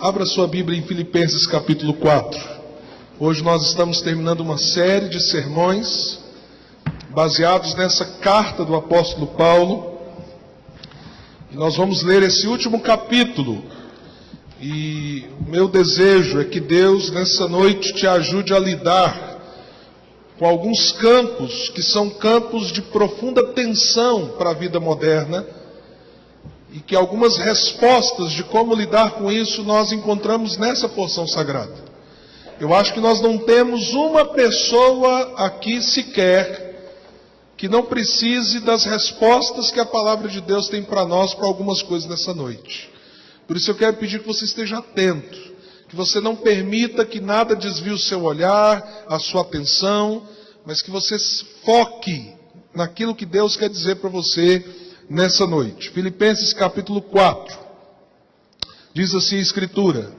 Abra sua Bíblia em Filipenses capítulo 4. Hoje nós estamos terminando uma série de sermões baseados nessa carta do apóstolo Paulo. E nós vamos ler esse último capítulo. E o meu desejo é que Deus nessa noite te ajude a lidar com alguns campos que são campos de profunda tensão para a vida moderna. E que algumas respostas de como lidar com isso nós encontramos nessa porção sagrada. Eu acho que nós não temos uma pessoa aqui sequer que não precise das respostas que a palavra de Deus tem para nós para algumas coisas nessa noite. Por isso eu quero pedir que você esteja atento, que você não permita que nada desvie o seu olhar, a sua atenção, mas que você foque naquilo que Deus quer dizer para você nessa noite. Filipenses capítulo 4, diz assim a Escritura: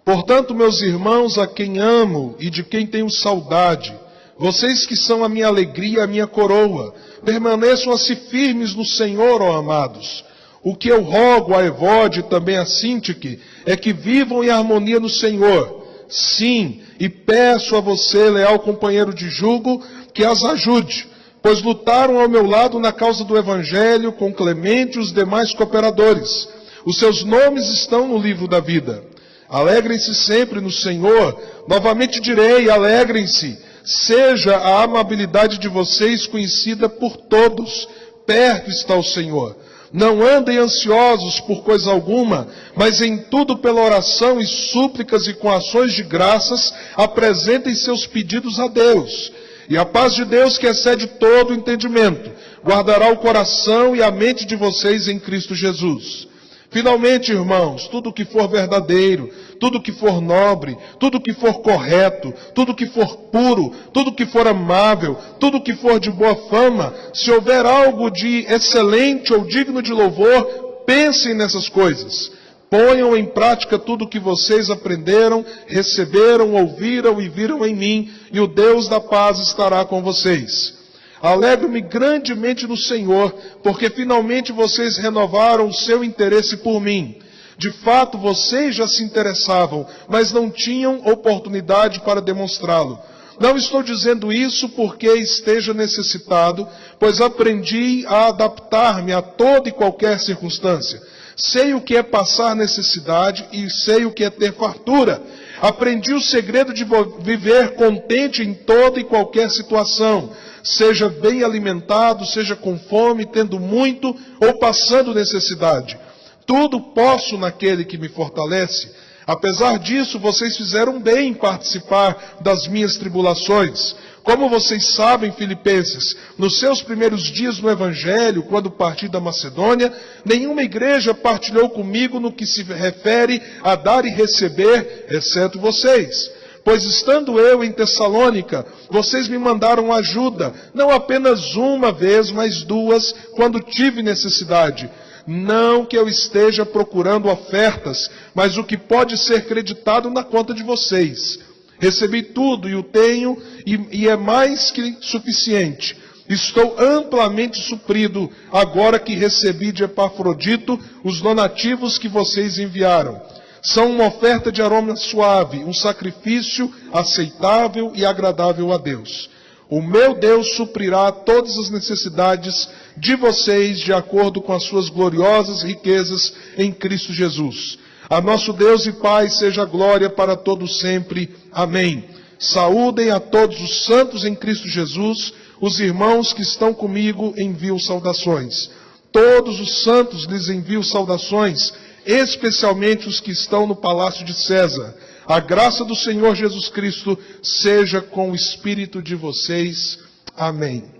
Portanto, meus irmãos, a quem amo e de quem tenho saudade, vocês que são a minha alegria, a minha coroa, permaneçam assim firmes no Senhor, ó amados. O que eu rogo a Evode e também a Sintique é que vivam em harmonia no Senhor. Sim, e peço a você, leal companheiro de jugo, que as ajude, pois lutaram ao meu lado na causa do Evangelho com Clemente e os demais cooperadores. Os seus nomes estão no livro da vida. Alegrem-se sempre no Senhor. Novamente direi, alegrem-se. Seja a amabilidade de vocês conhecida por todos. Perto está o Senhor. Não andem ansiosos por coisa alguma, mas em tudo pela oração e súplicas e com ações de graças, apresentem seus pedidos a Deus. E a paz de Deus, que excede todo entendimento, guardará o coração e a mente de vocês em Cristo Jesus. Finalmente, irmãos, tudo que for verdadeiro, tudo que for nobre, tudo que for correto, tudo que for puro, tudo que for amável, tudo que for de boa fama, se houver algo de excelente ou digno de louvor, pensem nessas coisas. Ponham em prática tudo o que vocês aprenderam, receberam, ouviram e viram em mim, e o Deus da paz estará com vocês. Alegro-me grandemente no Senhor, porque finalmente vocês renovaram o seu interesse por mim. De fato, vocês já se interessavam, mas não tinham oportunidade para demonstrá-lo. Não estou dizendo isso porque esteja necessitado, pois aprendi a adaptar-me a toda e qualquer circunstância. Sei o que é passar necessidade e sei o que é ter fartura. Aprendi o segredo de viver contente em toda e qualquer situação. Seja bem alimentado, seja com fome, tendo muito ou passando necessidade. Tudo posso naquele que me fortalece. Apesar disso, vocês fizeram bem em participar das minhas tribulações. Como vocês sabem, filipenses, nos seus primeiros dias no Evangelho, quando parti da Macedônia, nenhuma igreja partilhou comigo no que se refere a dar e receber, exceto vocês. Pois estando eu em Tessalônica, vocês me mandaram ajuda, não apenas uma vez, mas duas, quando tive necessidade. Não que eu esteja procurando ofertas, mas o que pode ser creditado na conta de vocês. Recebi tudo e o tenho, e é mais que suficiente. Estou amplamente suprido, agora que recebi de Epafrodito os donativos que vocês enviaram. São uma oferta de aroma suave, um sacrifício aceitável e agradável a Deus. O meu Deus suprirá todas as necessidades de vocês de acordo com as suas gloriosas riquezas em Cristo Jesus. A nosso Deus e Pai seja glória para todos sempre. Amém. Saúdem a todos os santos em Cristo Jesus. Os irmãos que estão comigo enviam saudações. Todos os santos lhes enviam saudações, especialmente os que estão no palácio de César. A graça do Senhor Jesus Cristo seja com o espírito de vocês. Amém.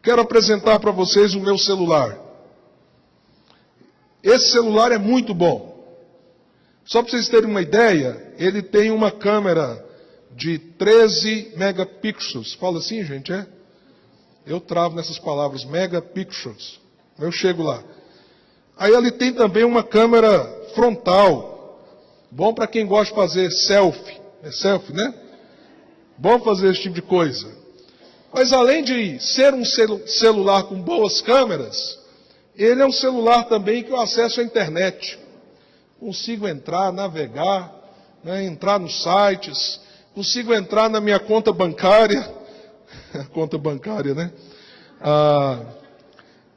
Quero apresentar para vocês o meu celular. Esse celular é muito bom. Só para vocês terem uma ideia, ele tem uma câmera de 13 megapixels. Fala assim, gente, é? Eu travo nessas palavras, megapixels. Eu chego lá. Aí ele tem também uma câmera frontal. Bom para quem gosta de fazer selfie. É selfie, né? Bom fazer esse tipo de coisa. Mas além de ser um celular com boas câmeras, Ele é um celular também que eu acesso à internet. Consigo entrar, navegar, né, entrar nos sites, consigo entrar na minha conta bancária, conta bancária, né?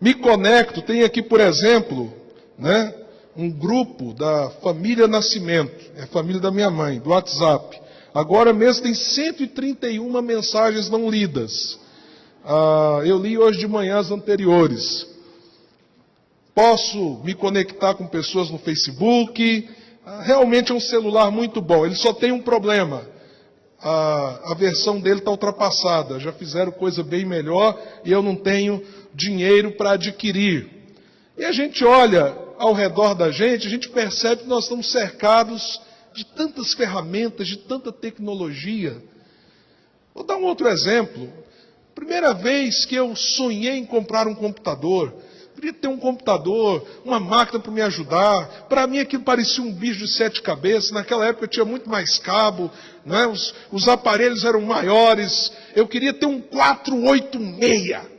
Me conecto, tem aqui, por exemplo, né, um grupo da família Nascimento, é a família da minha mãe, do WhatsApp. Agora mesmo tem 131 mensagens não lidas. Eu li hoje de manhã as anteriores. Posso me conectar com pessoas no Facebook. Realmente é um celular muito bom. Ele só tem um problema. A versão dele está ultrapassada. Já fizeram coisa bem melhor e eu não tenho dinheiro para adquirir. E a gente olha ao redor da gente, a gente percebe que nós estamos cercados de tantas ferramentas, de tanta tecnologia. Vou dar um outro exemplo. Primeira vez que eu sonhei em comprar um computador, queria ter um computador, uma máquina para me ajudar. Para mim aquilo parecia um bicho de 7 cabeças. Naquela época eu tinha muito mais cabo, né? Os aparelhos eram maiores. Eu queria ter um 486.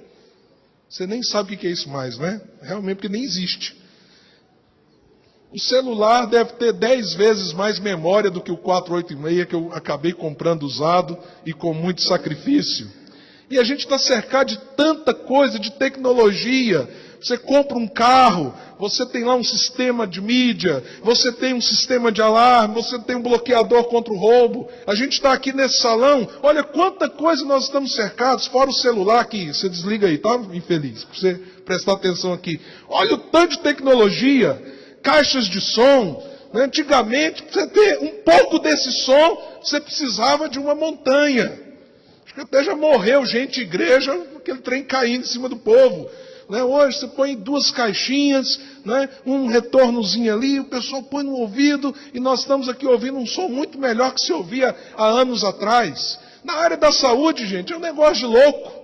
Você nem sabe o que é isso mais, né? Realmente porque nem existe. O celular deve ter 10 vezes mais memória do que o 486 que eu acabei comprando usado e com muito sacrifício. E a gente está cercado de tanta coisa, de tecnologia. Você compra um carro, você tem lá um sistema de mídia, você tem um sistema de alarme, você tem um bloqueador contra o roubo. A gente está aqui nesse salão, olha quanta coisa nós estamos cercados, fora o celular que você desliga aí, tá, infeliz? Para você prestar atenção aqui. Olha o tanto de tecnologia, caixas de som. Antigamente, para você ter um pouco desse som, você precisava de uma montanha. Acho que até já morreu gente de igreja, aquele trem caindo em cima do povo. Hoje você põe 2 caixinhas, um retornozinho ali, o pessoal põe no ouvido e nós estamos aqui ouvindo um som muito melhor que se ouvia há anos atrás. Na área da saúde, gente, é um negócio de louco.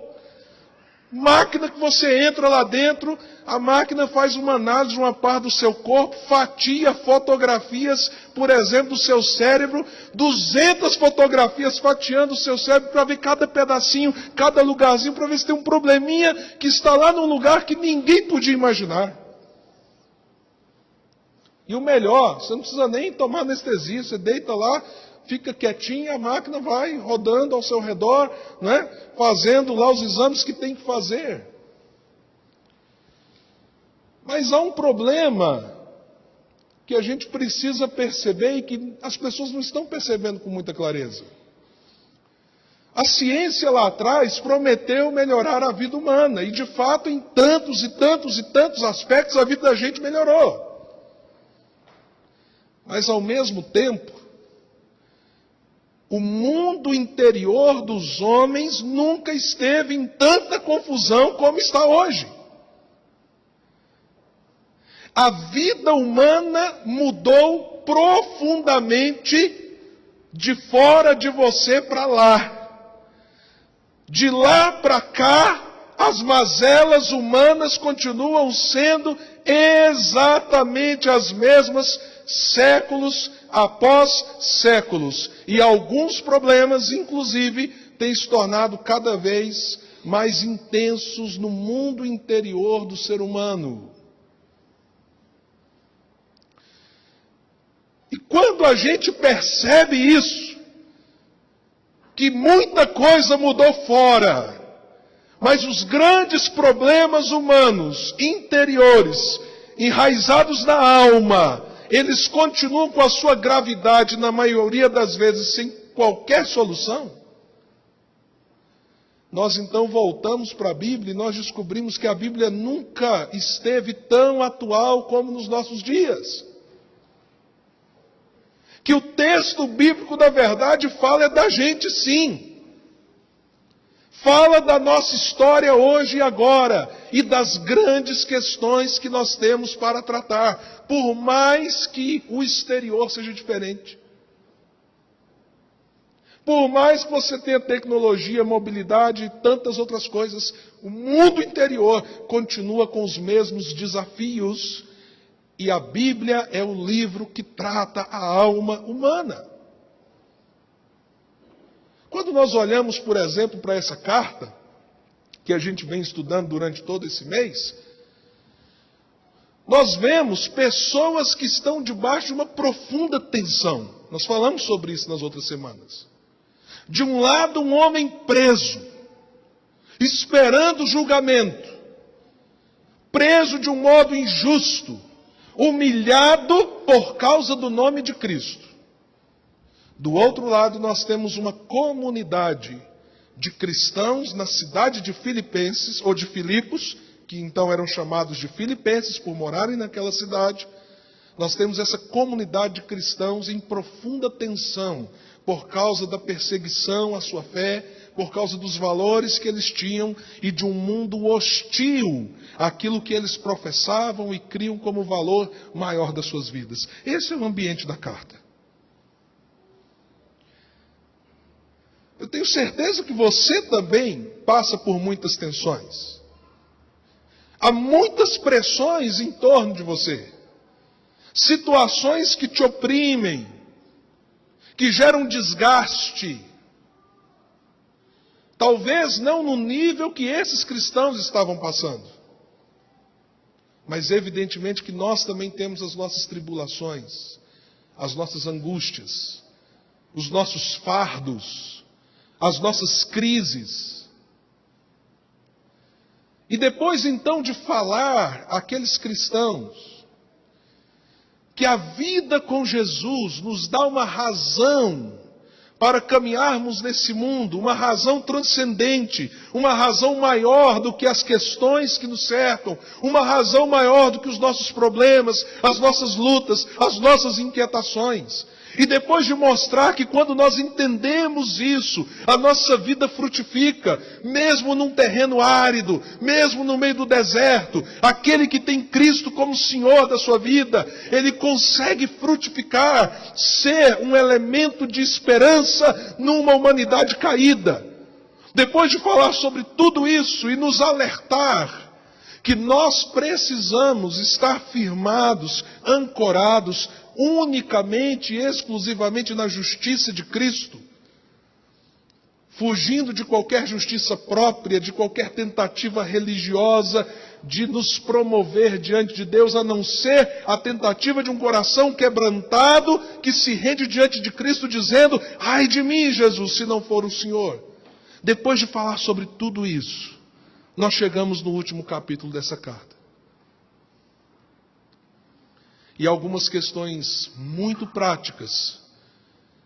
Máquina que você entra lá dentro, a máquina faz uma análise de uma parte do seu corpo, fatia fotografias, por exemplo, do seu cérebro, 200 fotografias fatiando o seu cérebro para ver cada pedacinho, cada lugarzinho, para ver se tem um probleminha que está lá num lugar que ninguém podia imaginar. E o melhor, você não precisa nem tomar anestesia, você deita lá, fica quietinho, a máquina vai rodando ao seu redor, fazendo lá os exames que tem que fazer. Mas há um problema que a gente precisa perceber e que as pessoas não estão percebendo com muita clareza. A ciência lá atrás prometeu melhorar a vida humana e de fato em tantos e tantos e tantos aspectos a vida da gente melhorou. Mas ao mesmo tempo, o mundo interior dos homens nunca esteve em tanta confusão como está hoje. A vida humana mudou profundamente de fora de você para lá. De lá para cá, as mazelas humanas continuam sendo exatamente as mesmas, séculos após séculos. E alguns problemas, inclusive, têm se tornado cada vez mais intensos no mundo interior do ser humano. E quando a gente percebe isso, que muita coisa mudou fora, mas os grandes problemas humanos, interiores, enraizados na alma, eles continuam com a sua gravidade, na maioria das vezes, sem qualquer solução. Nós então voltamos para a Bíblia e nós descobrimos que a Bíblia nunca esteve tão atual como nos nossos dias. Que o texto bíblico da verdade fala é da gente, sim. Fala da nossa história hoje e agora e das grandes questões que nós temos para tratar, por mais que o exterior seja diferente. Por mais que você tenha tecnologia, mobilidade e tantas outras coisas, o mundo interior continua com os mesmos desafios e a Bíblia é o livro que trata a alma humana. Quando nós olhamos, por exemplo, para essa carta, que a gente vem estudando durante todo esse mês, nós vemos pessoas que estão debaixo de uma profunda tensão. Nós falamos sobre isso nas outras semanas. De um lado, um homem preso, esperando julgamento, preso de um modo injusto, humilhado por causa do nome de Cristo. Do outro lado, nós temos uma comunidade de cristãos na cidade de Filipenses, ou de Filipos, que então eram chamados de filipenses por morarem naquela cidade. Nós temos essa comunidade de cristãos em profunda tensão por causa da perseguição à sua fé, por causa dos valores que eles tinham e de um mundo hostil àquilo que eles professavam e criam como valor maior das suas vidas. Esse é o ambiente da carta. Eu tenho certeza que você também passa por muitas tensões. Há muitas pressões em torno de você. Situações que te oprimem, que geram desgaste. Talvez não no nível que esses cristãos estavam passando. Mas evidentemente que nós também temos as nossas tribulações, as nossas angústias, os nossos fardos, as nossas crises. E depois então de falar àqueles cristãos que a vida com Jesus nos dá uma razão para caminharmos nesse mundo, uma razão transcendente, uma razão maior do que as questões que nos cercam, uma razão maior do que os nossos problemas, as nossas lutas, as nossas inquietações. E depois de mostrar que quando nós entendemos isso, a nossa vida frutifica, mesmo num terreno árido, mesmo no meio do deserto, aquele que tem Cristo como Senhor da sua vida, ele consegue frutificar, ser um elemento de esperança numa humanidade caída. Depois de falar sobre tudo isso e nos alertar que nós precisamos estar firmados, ancorados, unicamente e exclusivamente na justiça de Cristo, fugindo de qualquer justiça própria, de qualquer tentativa religiosa de nos promover diante de Deus, a não ser a tentativa de um coração quebrantado que se rende diante de Cristo dizendo: ai de mim, Jesus, se não for o Senhor. Depois de falar sobre tudo isso, nós chegamos no último capítulo dessa carta. E algumas questões muito práticas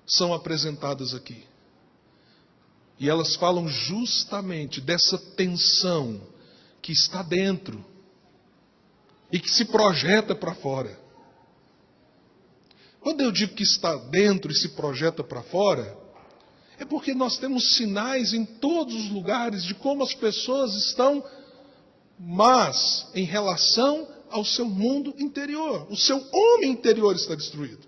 são apresentadas aqui. E elas falam justamente dessa tensão que está dentro e que se projeta para fora. Quando eu digo que está dentro e se projeta para fora, é porque nós temos sinais em todos os lugares de como as pessoas estão más em relação ao seu mundo interior. O seu homem interior está destruído.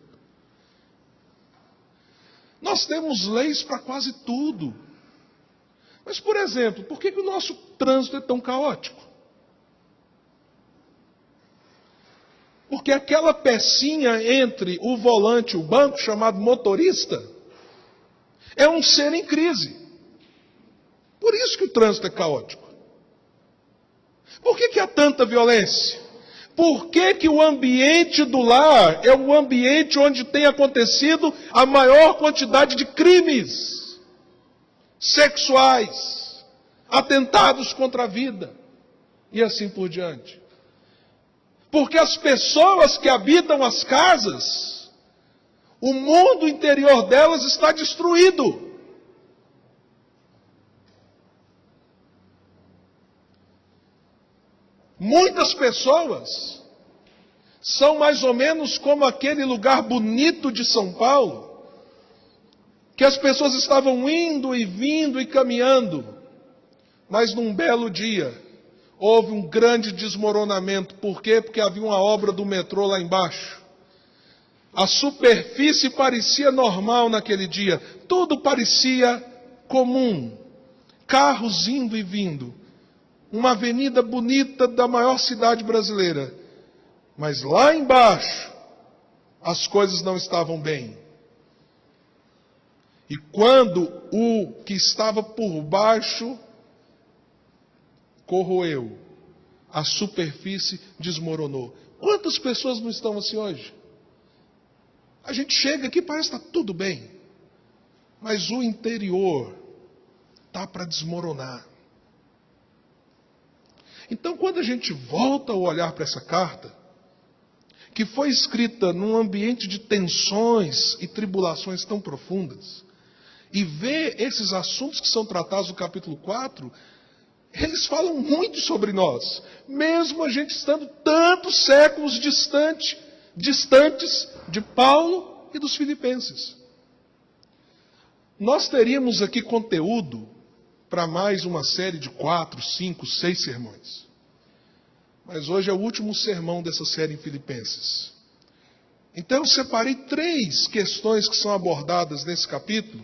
Nós temos leis para quase tudo. Mas, por exemplo, por que o nosso trânsito é tão caótico? Porque aquela pecinha entre o volante e o banco, chamado motorista, é um ser em crise. Por isso que o trânsito é caótico. Por que há tanta violência? Por que o ambiente do lar é o ambiente onde tem acontecido a maior quantidade de crimes sexuais, atentados contra a vida e assim por diante? Porque as pessoas que habitam as casas, o mundo interior delas está destruído. Muitas pessoas são mais ou menos como aquele lugar bonito de São Paulo, que as pessoas estavam indo e vindo e caminhando, mas num belo dia houve um grande desmoronamento. Por quê? Porque havia uma obra do metrô lá embaixo. A superfície parecia normal naquele dia, tudo parecia comum, carros indo e vindo, uma avenida bonita da maior cidade brasileira. Mas lá embaixo, as coisas não estavam bem. E quando o que estava por baixo corroeu, a superfície desmoronou. Quantas pessoas não estão assim hoje? A gente chega aqui e parece que está tudo bem, mas o interior está para desmoronar. Então, quando a gente volta a olhar para essa carta, que foi escrita num ambiente de tensões e tribulações tão profundas, e vê esses assuntos que são tratados no capítulo 4, eles falam muito sobre nós, mesmo a gente estando tantos séculos distantes de Paulo e dos filipenses. Nós teríamos aqui conteúdo para mais uma série de 4, 5, 6 sermões. Mas hoje é o último sermão dessa série em Filipenses. Então eu separei 3 questões que são abordadas nesse capítulo.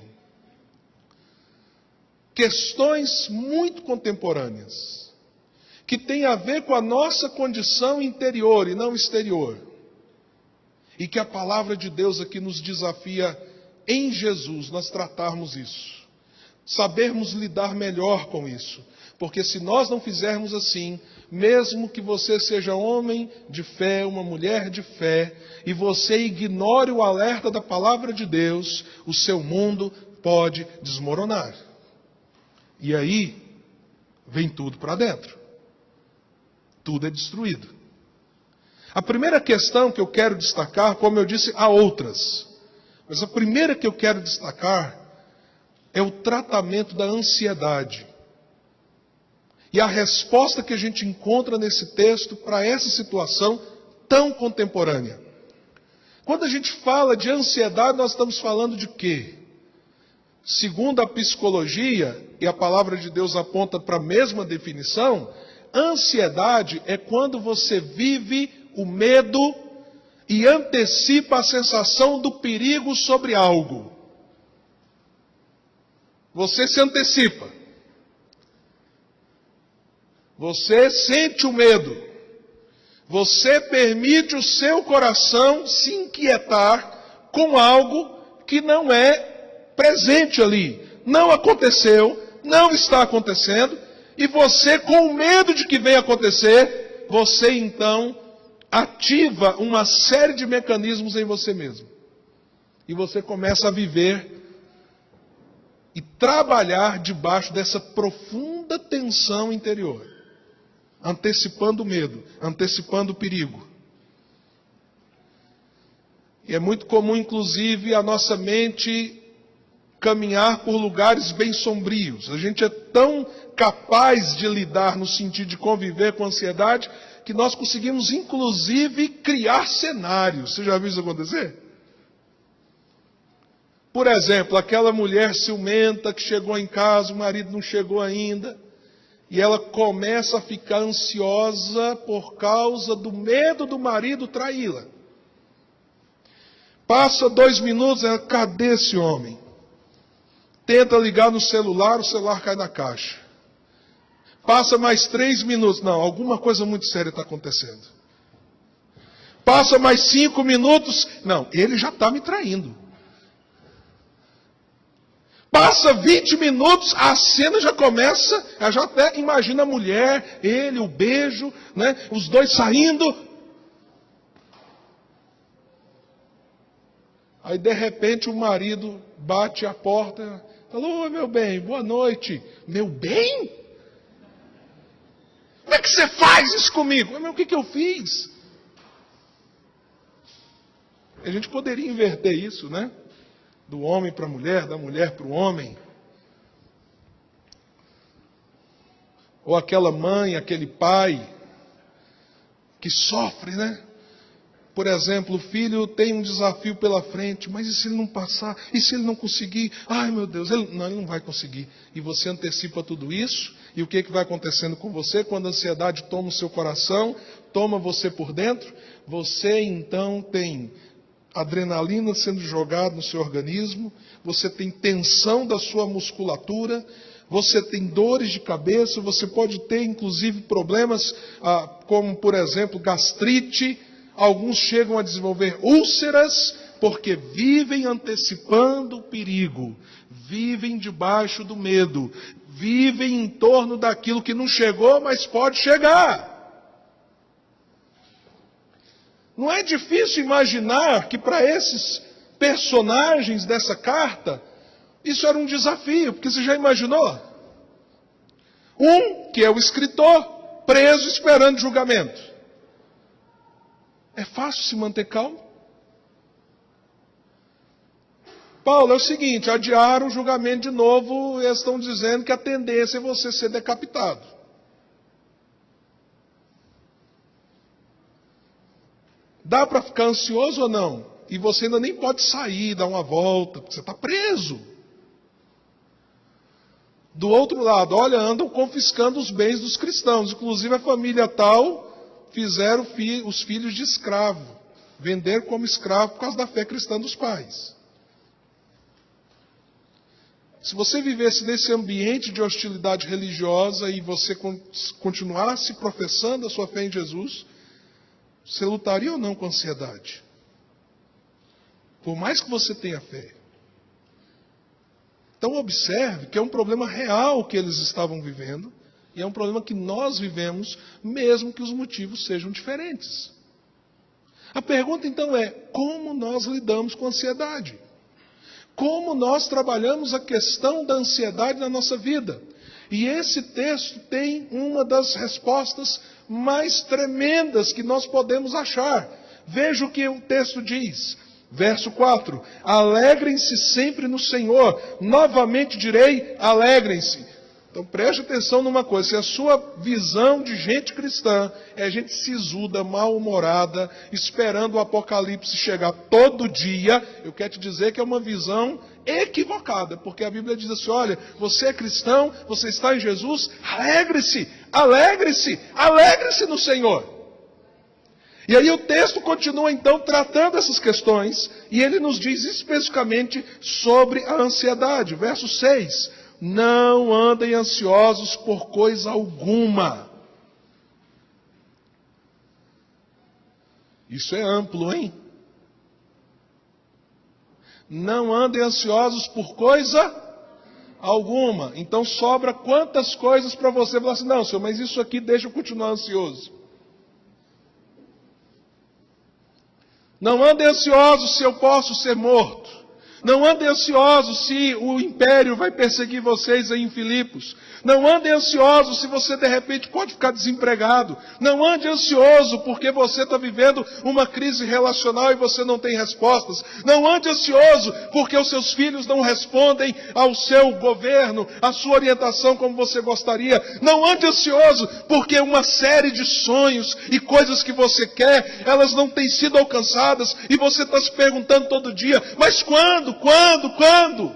Questões muito contemporâneas, que têm a ver com a nossa condição interior e não exterior. E que a palavra de Deus aqui nos desafia em Jesus nós tratarmos isso. Sabermos lidar melhor com isso. Porque se nós não fizermos assim, mesmo que você seja homem de fé, uma mulher de fé, e você ignore o alerta da palavra de Deus, o seu mundo pode desmoronar. E aí, vem tudo para dentro. Tudo é destruído. A primeira questão que eu quero destacar, como eu disse, há outras. Mas a primeira que eu quero destacar é o tratamento da ansiedade. E a resposta que a gente encontra nesse texto para essa situação tão contemporânea. Quando a gente fala de ansiedade, nós estamos falando de quê? Segundo a psicologia, e a palavra de Deus aponta para a mesma definição, ansiedade é quando você vive o medo e antecipa a sensação do perigo sobre algo. Você se antecipa. Você sente o medo. Você permite o seu coração se inquietar com algo que não é presente ali. Não aconteceu, não está acontecendo, e você, com medo de que venha acontecer, você então ativa uma série de mecanismos em você mesmo. E você começa a viver e trabalhar debaixo dessa profunda tensão interior. Antecipando o medo, antecipando o perigo. E é muito comum, inclusive, a nossa mente caminhar por lugares bem sombrios. A gente é tão capaz de lidar no sentido de conviver com a ansiedade, que nós conseguimos, inclusive, criar cenários. Você já viu isso acontecer? Por exemplo, aquela mulher ciumenta que chegou em casa, o marido não chegou ainda, e ela começa a ficar ansiosa por causa do medo do marido traí-la. Passa 2 minutos, ela, cadê esse homem? Tenta ligar no celular, o celular cai na caixa. Passa mais 3 minutos, não, alguma coisa muito séria está acontecendo. Passa mais 5 minutos, não, ele já está me traindo. Passa 20 minutos, a cena já começa, ela já até imagina a mulher, ele, o beijo, né, os dois saindo. Aí de repente o marido bate a porta, falou, meu bem, boa noite. Meu bem? Como é que você faz isso comigo? Mas o que eu fiz? A gente poderia inverter isso, né? Do homem para a mulher, da mulher para o homem. Ou aquela mãe, aquele pai que sofre, né? Por exemplo, o filho tem um desafio pela frente, mas e se ele não passar? E se ele não conseguir? Ai meu Deus, ele não vai conseguir. E você antecipa tudo isso, e o que vai acontecendo com você? Quando a ansiedade toma o seu coração, toma você por dentro, você então tem adrenalina sendo jogada no seu organismo, você tem tensão da sua musculatura, você tem dores de cabeça, você pode ter inclusive problemas como, por exemplo, gastrite. Alguns chegam a desenvolver úlceras porque vivem antecipando o perigo, vivem debaixo do medo, vivem em torno daquilo que não chegou, mas pode chegar. Não é difícil imaginar que para esses personagens dessa carta, isso era um desafio, porque você já imaginou? Um, que é o escritor, preso esperando julgamento. É fácil se manter calmo? Paulo, é o seguinte, adiaram o julgamento de novo, e eles estão dizendo que a tendência é você ser decapitado. Dá para ficar ansioso ou não? E você ainda nem pode sair, dar uma volta, porque você está preso. Do outro lado, olha, andam confiscando os bens dos cristãos. Inclusive a família tal fizeram os filhos de escravo. Venderam como escravo por causa da fé cristã dos pais. Se você vivesse nesse ambiente de hostilidade religiosa e você continuasse professando a sua fé em Jesus, você lutaria ou não com ansiedade? Por mais que você tenha fé. Então observe que é um problema real que eles estavam vivendo, e é um problema que nós vivemos, mesmo que os motivos sejam diferentes. A pergunta então é, como nós lidamos com a ansiedade? Como nós trabalhamos a questão da ansiedade na nossa vida? E esse texto tem uma das respostas mais tremendas que nós podemos achar. Veja o que o texto diz. Verso 4. Alegrem-se sempre no Senhor. Novamente direi, alegrem-se. Então preste atenção numa coisa. Se a sua visão de gente cristã é gente sisuda, mal-humorada, esperando o apocalipse chegar todo dia, eu quero te dizer que é uma visão equivocada. Porque a Bíblia diz assim, olha, você é cristão, você está em Jesus, alegre-se, alegre-se, alegre-se no Senhor. E aí o texto continua então tratando essas questões, e ele nos diz especificamente sobre a ansiedade. Verso 6, não andem ansiosos por coisa alguma. Isso é amplo, hein? Não andem ansiosos por coisa alguma. Então sobra quantas coisas para você falar assim, não, Senhor, mas isso aqui deixa eu continuar ansioso. Não andem ansiosos se eu posso ser morto. Não andem ansiosos se o império vai perseguir vocês aí em Filipos. Não andem ansiosos se você de repente pode ficar desempregado. Não ande ansioso porque você está vivendo uma crise relacional e você não tem respostas. Não ande ansioso porque os seus filhos não respondem ao seu governo, à sua orientação como você gostaria. Não ande ansioso porque uma série de sonhos e coisas que você quer, elas não têm sido alcançadas e você está se perguntando todo dia, mas quando? Quando?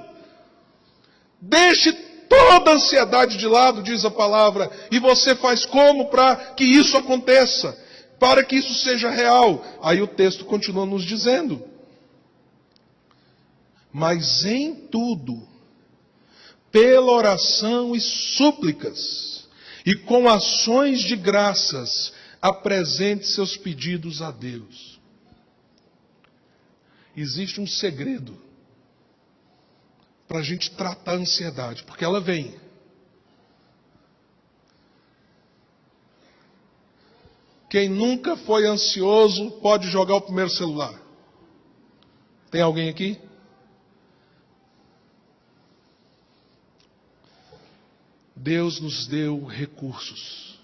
Deixe toda a ansiedade de lado, diz a palavra, e você faz como para que isso aconteça, para que isso seja real. Aí o texto continua nos dizendo, mas em tudo, pela oração e súplicas, e com ações de graças, apresente seus pedidos a Deus. Existe um segredo para a gente tratar a ansiedade, porque ela vem. Quem nunca foi ansioso pode jogar o primeiro celular. Tem alguém aqui? Deus nos deu recursos.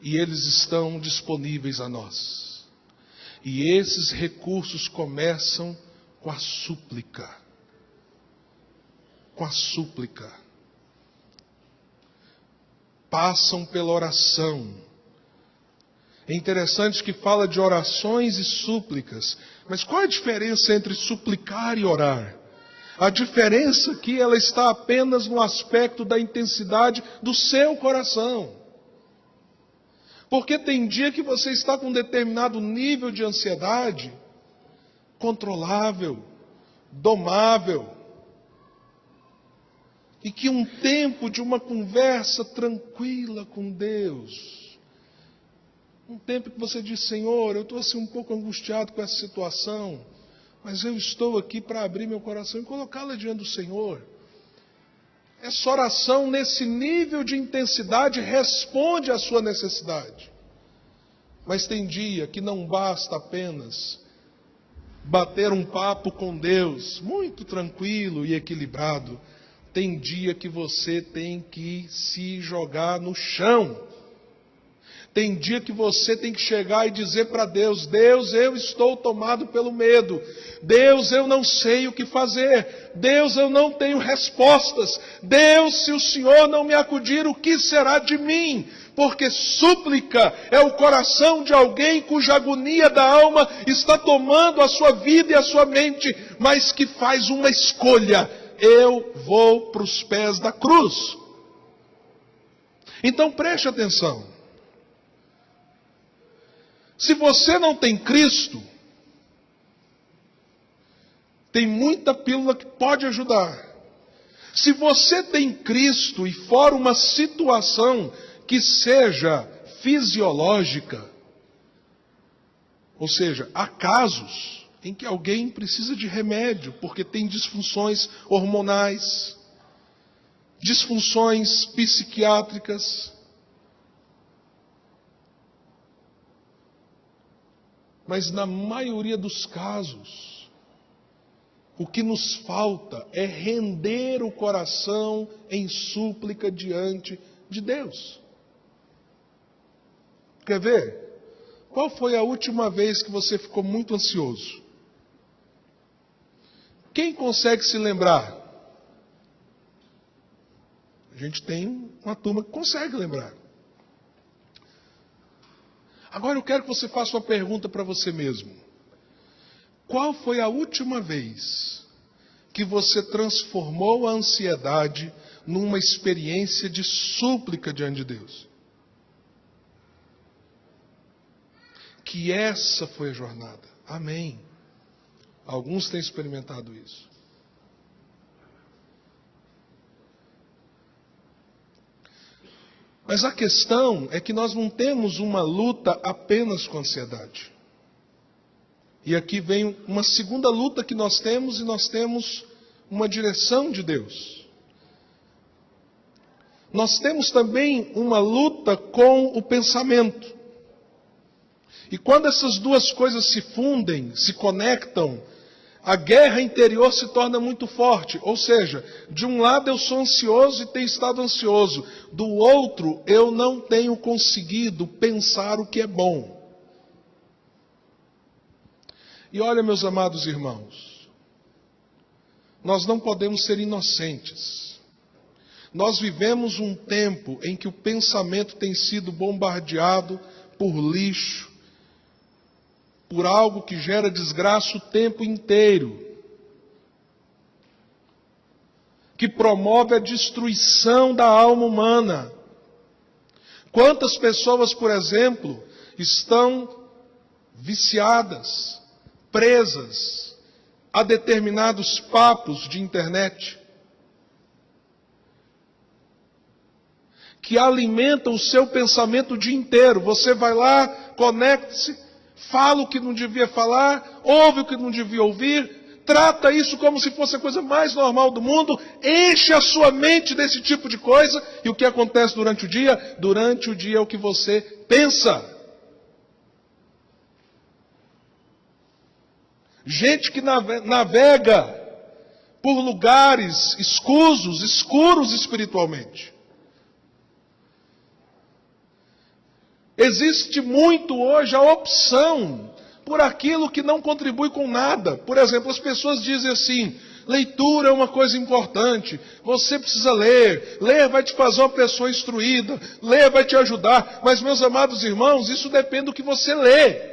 E eles estão disponíveis a nós. E esses recursos começam com a súplica. Com a súplica. Passam pela oração. É interessante que fala de orações e súplicas. Mas qual é a diferença entre suplicar e orar? A diferença aqui ela está apenas no aspecto da intensidade do seu coração. Porque tem dia que você está com um determinado nível de ansiedade controlável, domável. E que um tempo de uma conversa tranquila com Deus, um tempo que você diz, Senhor, eu estou assim um pouco angustiado com essa situação, mas eu estou aqui para abrir meu coração e colocá-la diante do Senhor. Essa oração nesse nível de intensidade responde à sua necessidade. Mas tem dia que não basta apenas bater um papo com Deus, muito tranquilo e equilibrado. Tem dia que você tem que se jogar no chão. Tem dia que você tem que chegar e dizer para Deus: Deus, eu estou tomado pelo medo. Deus, eu não sei o que fazer. Deus, eu não tenho respostas. Deus, se o Senhor não me acudir, o que será de mim? Porque súplica é o coração de alguém cuja agonia da alma está tomando a sua vida e a sua mente, mas que faz uma escolha: eu vou para os pés da cruz. Então preste atenção. Se você não tem Cristo, tem muita pílula que pode ajudar. Se você tem Cristo e for uma situação que seja fisiológica, ou seja, há casos em que alguém precisa de remédio porque tem disfunções hormonais, disfunções psiquiátricas. Mas na maioria dos casos, o que nos falta é render o coração em súplica diante de Deus. Quer ver? Qual foi a última vez que você ficou muito ansioso? Quem consegue se lembrar? A gente tem uma turma que consegue lembrar. Agora eu quero que você faça uma pergunta para você mesmo. Qual foi a última vez que você transformou a ansiedade numa experiência de súplica diante de Deus? Que essa foi a jornada. Amém. Alguns têm experimentado isso. Mas a questão é que nós não temos uma luta apenas com a ansiedade. E aqui vem uma segunda luta que nós temos, e nós temos uma direção de Deus. Nós temos também uma luta com o pensamento. E quando essas duas coisas se fundem, se conectam, a guerra interior se torna muito forte. Ou seja, de um lado eu sou ansioso e tenho estado ansioso. Do outro, eu não tenho conseguido pensar o que é bom. E olha, meus amados irmãos, nós não podemos ser inocentes. Nós vivemos um tempo em que o pensamento tem sido bombardeado por lixo, por algo que gera desgraça o tempo inteiro, que promove a destruição da alma humana. Quantas pessoas, por exemplo, estão viciadas, presas a determinados papos de internet, que alimentam o seu pensamento o dia inteiro. Você vai lá, conecta-se, fala o que não devia falar, ouve o que não devia ouvir, trata isso como se fosse a coisa mais normal do mundo, enche a sua mente desse tipo de coisa, e o que acontece durante o dia? Durante o dia é o que você pensa. Gente que navega por lugares escuros espiritualmente. Existe muito hoje a opção por aquilo que não contribui com nada. Por exemplo, as pessoas dizem assim: leitura é uma coisa importante, você precisa ler, ler vai te fazer uma pessoa instruída, ler vai te ajudar. Mas, meus amados irmãos, isso depende do que você lê.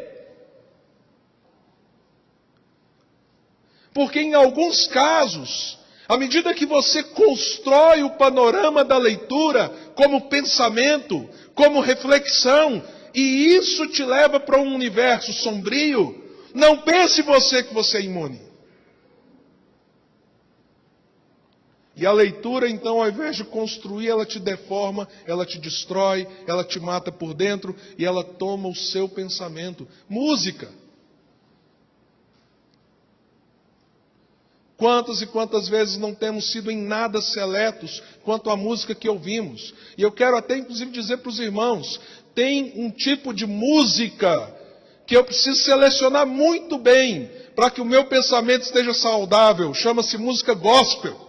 Porque em alguns casos, à medida que você constrói o panorama da leitura como pensamento, como reflexão, e isso te leva para um universo sombrio, não pense você que você é imune. E a leitura, então, ao invés de construir, ela te deforma, ela te destrói, ela te mata por dentro, e ela toma o seu pensamento. Música. Quantas e quantas vezes não temos sido em nada seletos quanto à música que ouvimos? E eu quero até inclusive dizer para os irmãos, tem um tipo de música que eu preciso selecionar muito bem para que o meu pensamento esteja saudável. Chama-se música gospel.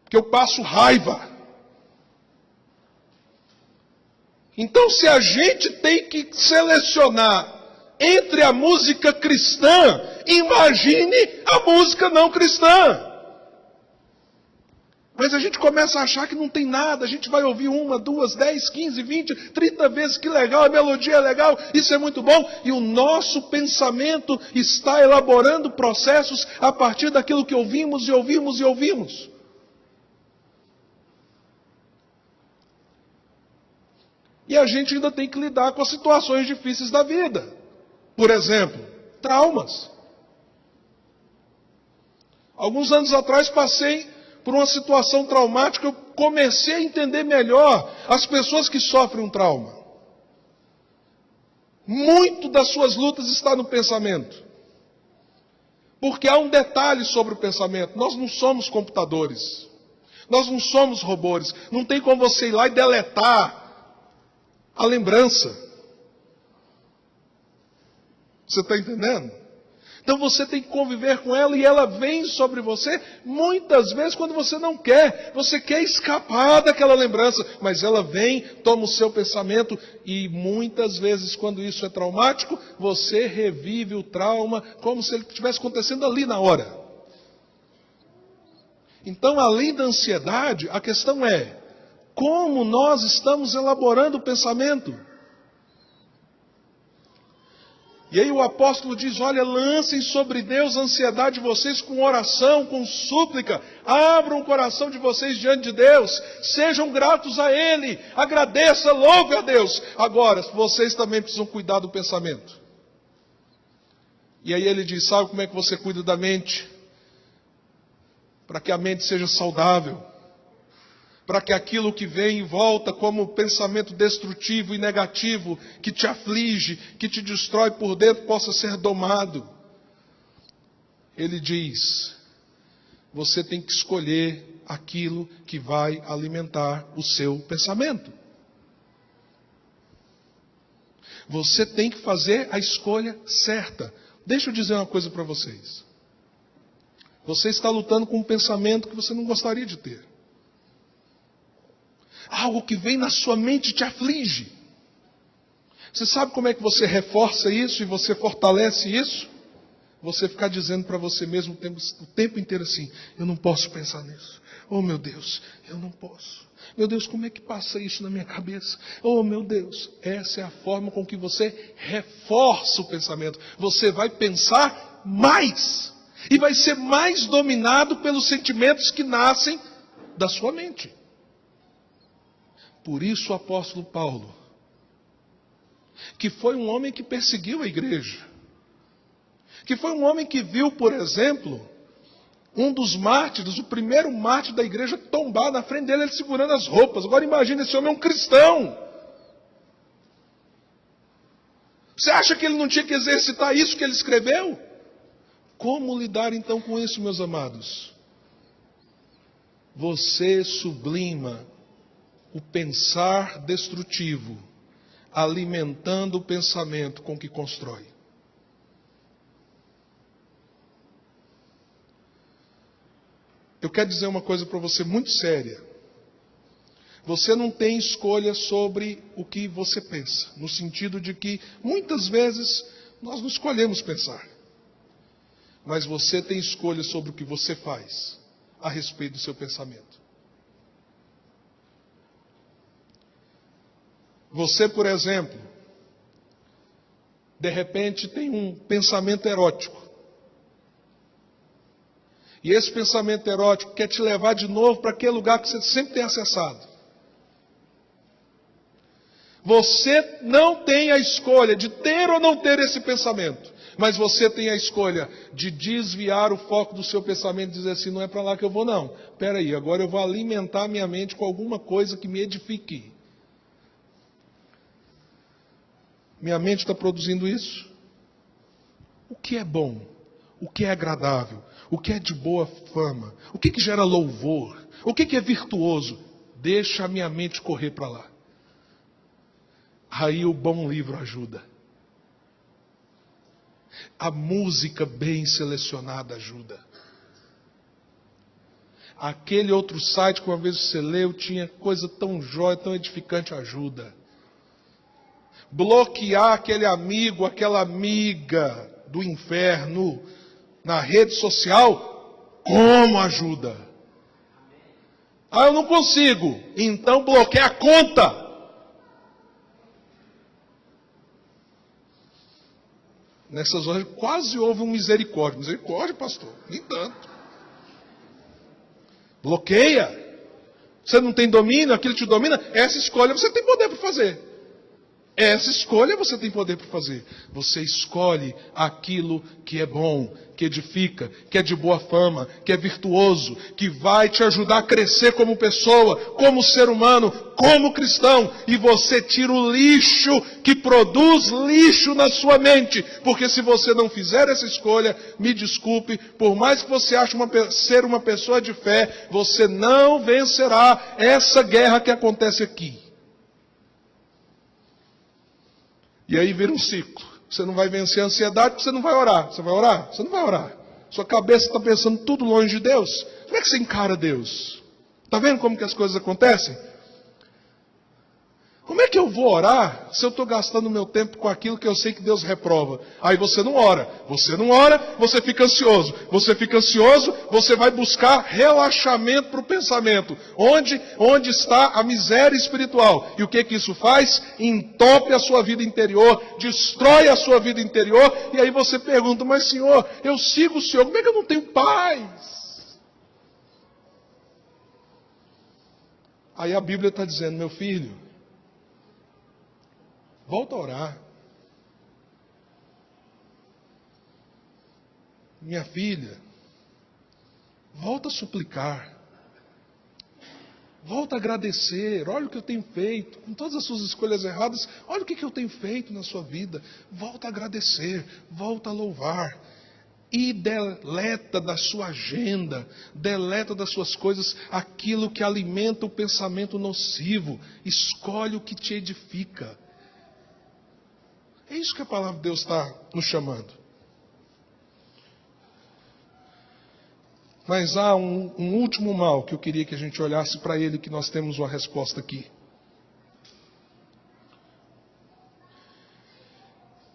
Que eu passo raiva. Então, se a gente tem que selecionar entre a música cristã, imagine a música não cristã. Mas a gente começa a achar que não tem nada, a gente vai ouvir 1, 2, 10, 15, 20, 30 vezes, que legal, a melodia é legal, isso é muito bom, e o nosso pensamento está elaborando processos a partir daquilo que ouvimos e ouvimos e ouvimos. E a gente ainda tem que lidar com as situações difíceis da vida. Por exemplo, traumas. Alguns anos atrás passei por uma situação traumática, eu comecei a entender melhor as pessoas que sofrem um trauma. Muito das suas lutas está no pensamento. Porque há um detalhe sobre o pensamento: nós não somos computadores. Nós não somos robôs. Não tem como você ir lá e deletar a lembrança. Você está entendendo? Então você tem que conviver com ela e ela vem sobre você muitas vezes quando você não quer. Você quer escapar daquela lembrança, mas ela vem, toma o seu pensamento e muitas vezes quando isso é traumático, você revive o trauma como se ele estivesse acontecendo ali na hora. Então, além da ansiedade, a questão é como nós estamos elaborando o pensamento. E aí o apóstolo diz, olha, lancem sobre Deus a ansiedade de vocês com oração, com súplica. Abram o coração de vocês diante de Deus. Sejam gratos a Ele. Agradeça, louve a Deus. Agora, vocês também precisam cuidar do pensamento. E aí ele diz, sabe como é que você cuida da mente? Para que a mente seja saudável. Para que aquilo que vem e volta como pensamento destrutivo e negativo, que te aflige, que te destrói por dentro, possa ser domado. Ele diz, você tem que escolher aquilo que vai alimentar o seu pensamento. Você tem que fazer a escolha certa. Deixa eu dizer uma coisa para vocês. Você está lutando com um pensamento que você não gostaria de ter. Algo que vem na sua mente te aflige. Você sabe como é que você reforça isso e você fortalece isso? Você ficar dizendo para você mesmo o tempo inteiro assim, eu não posso pensar nisso. Oh meu Deus, eu não posso. Meu Deus, como é que passa isso na minha cabeça? Oh meu Deus, essa é a forma com que você reforça o pensamento. Você vai pensar mais. E vai ser mais dominado pelos sentimentos que nascem da sua mente. Por isso o apóstolo Paulo, que foi um homem que perseguiu a igreja, que foi um homem que viu, por exemplo, um dos mártires, o primeiro mártir da igreja, tombar na frente dele, ele segurando as roupas. Agora imagine, esse homem é um cristão. Você acha que ele não tinha que exercitar isso que ele escreveu? Como lidar então com isso, meus amados? Você sublima o pensar destrutivo, alimentando o pensamento com que constrói. Eu quero dizer uma coisa para você muito séria. Você não tem escolha sobre o que você pensa, no sentido de que muitas vezes nós não escolhemos pensar. Mas você tem escolha sobre o que você faz a respeito do seu pensamento. Você, por exemplo, de repente tem um pensamento erótico. E esse pensamento erótico quer te levar de novo para aquele lugar que você sempre tem acessado. Você não tem a escolha de ter ou não ter esse pensamento. Mas você tem a escolha de desviar o foco do seu pensamento e dizer assim, não é para lá que eu vou não. Espera aí, agora eu vou alimentar minha mente com alguma coisa que me edifique. Minha mente está produzindo isso? O que é bom? O que é agradável? O que é de boa fama? O que gera louvor? O que é virtuoso? Deixa a minha mente correr para lá. Aí o bom livro ajuda. A música bem selecionada ajuda. Aquele outro site que uma vez você leu tinha coisa tão jóia, tão edificante, ajuda. Bloquear aquele amigo, aquela amiga do inferno na rede social, como ajuda? Ah, eu não consigo. Então bloqueia a conta. Nessas horas quase houve um misericórdia. Misericórdia, pastor? Nem tanto. Bloqueia. Você não tem domínio, aquilo te domina. Essa escolha você tem poder para fazer. Essa escolha você tem poder para fazer. Você escolhe aquilo que é bom, que edifica, que é de boa fama, que é virtuoso, que vai te ajudar a crescer como pessoa, como ser humano, como cristão. E você tira o lixo que produz lixo na sua mente. Porque se você não fizer essa escolha, me desculpe, por mais que você ache ser uma pessoa de fé, você não vencerá essa guerra que acontece aqui. E aí vira um ciclo. Você não vai vencer a ansiedade porque você não vai orar. Você vai orar? Você não vai orar. Sua cabeça está pensando tudo longe de Deus. Como é que você encara Deus? Está vendo como que as coisas acontecem? Como é que eu vou orar se eu estou gastando meu tempo com aquilo que eu sei que Deus reprova? Aí você não ora. Você não ora, você fica ansioso. Você fica ansioso, você vai buscar relaxamento para o pensamento. Onde está a miséria espiritual? E o que isso faz? Entope a sua vida interior, destrói a sua vida interior. E aí você pergunta, mas Senhor, eu sigo o Senhor, como é que eu não tenho paz? Aí a Bíblia está dizendo, meu filho, volta a orar. Minha filha, volta a suplicar. Volta a agradecer. Olha o que eu tenho feito. Com todas as suas escolhas erradas, olha o que eu tenho feito na sua vida. Volta a agradecer. Volta a louvar. E deleta da sua agenda, deleta das suas coisas aquilo que alimenta o pensamento nocivo. Escolhe o que te edifica. É isso que a palavra de Deus está nos chamando. Mas há um último mal que eu queria que a gente olhasse para ele, que nós temos uma resposta aqui.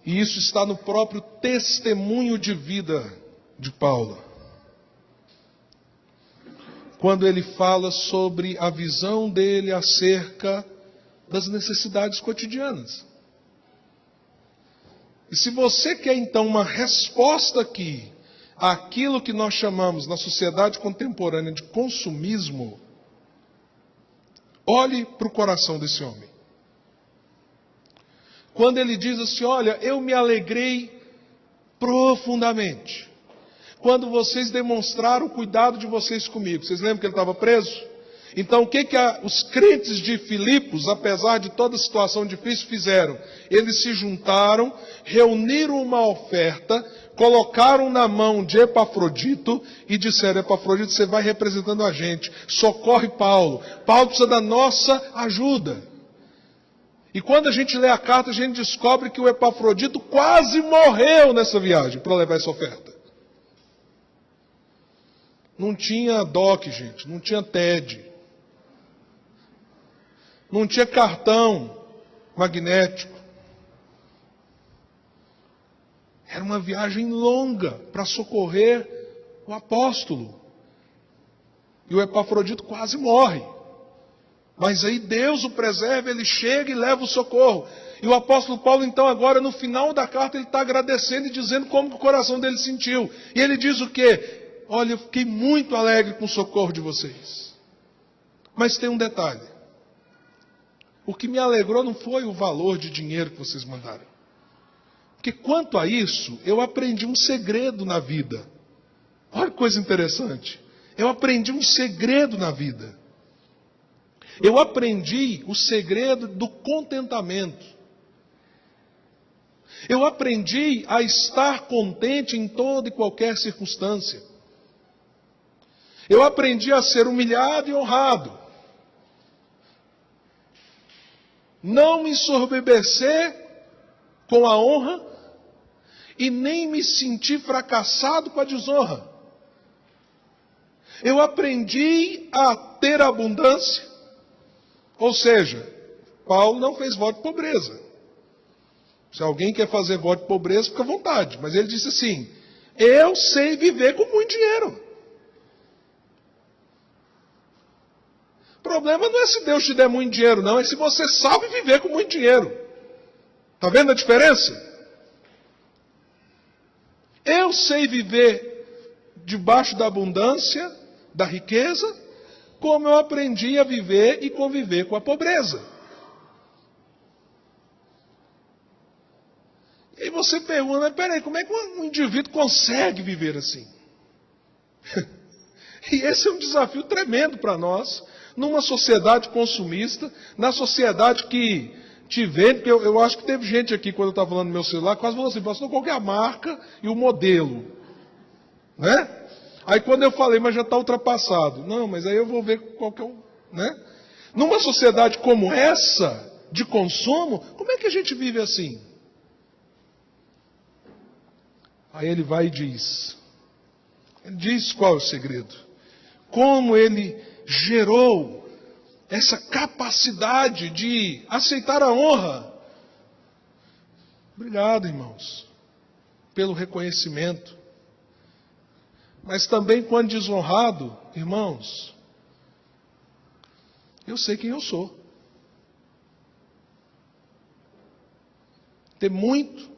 E isso está no próprio testemunho de vida de Paulo. Quando ele fala sobre a visão dele acerca das necessidades cotidianas. E se você quer então uma resposta aqui àquilo que nós chamamos na sociedade contemporânea de consumismo, olhe para o coração desse homem. Quando ele diz assim, olha, eu me alegrei profundamente quando vocês demonstraram o cuidado de vocês comigo. Vocês lembram que ele estava preso? Então o que os crentes de Filipos, apesar de toda a situação difícil, fizeram? Eles se juntaram, reuniram uma oferta, colocaram na mão de Epafrodito e disseram, Epafrodito, você vai representando a gente, socorre Paulo. Paulo precisa da nossa ajuda. E quando a gente lê a carta, a gente descobre que o Epafrodito quase morreu nessa viagem para levar essa oferta. Não tinha DOC, gente, não tinha TED. Não tinha cartão magnético. Era uma viagem longa para socorrer o apóstolo. E o Epafrodito quase morre. Mas aí Deus o preserva, ele chega e leva o socorro. E o apóstolo Paulo, então, agora no final da carta, ele está agradecendo e dizendo como o coração dele sentiu. E ele diz o quê? Olha, eu fiquei muito alegre com o socorro de vocês. Mas tem um detalhe. O que me alegrou não foi o valor de dinheiro que vocês mandaram. Porque quanto a isso, eu aprendi um segredo na vida. Olha que coisa interessante. Eu aprendi um segredo na vida. Eu aprendi o segredo do contentamento. Eu aprendi a estar contente em toda e qualquer circunstância. Eu aprendi a ser humilhado e honrado. Não me ensoberbecer com a honra e nem me sentir fracassado com a desonra. Eu aprendi a ter abundância. Ou seja, Paulo não fez voto de pobreza. Se alguém quer fazer voto de pobreza, fica à vontade. Mas ele disse assim: eu sei viver com muito dinheiro. O problema não é se Deus te der muito dinheiro, não. É se você sabe viver com muito dinheiro. Está vendo a diferença? Eu sei viver debaixo da abundância, da riqueza, como eu aprendi a viver e conviver com a pobreza. E você pergunta, mas peraí, como é que um indivíduo consegue viver assim? E esse é um desafio tremendo para nós, numa sociedade consumista, na sociedade que te vende, porque eu acho que teve gente aqui, quando eu estava falando no meu celular, quase falou assim, pastor, qual que é a marca e o modelo? Né? Aí quando eu falei, mas já está ultrapassado. Não, mas aí eu vou ver qual que é o... Né? Numa sociedade como essa, de consumo, como é que a gente vive assim? Aí ele vai e diz. Ele diz qual é o segredo. Como ele gerou essa capacidade de aceitar a honra. Obrigado, irmãos, pelo reconhecimento. Mas também quando desonrado, irmãos, eu sei quem eu sou. Ter muito.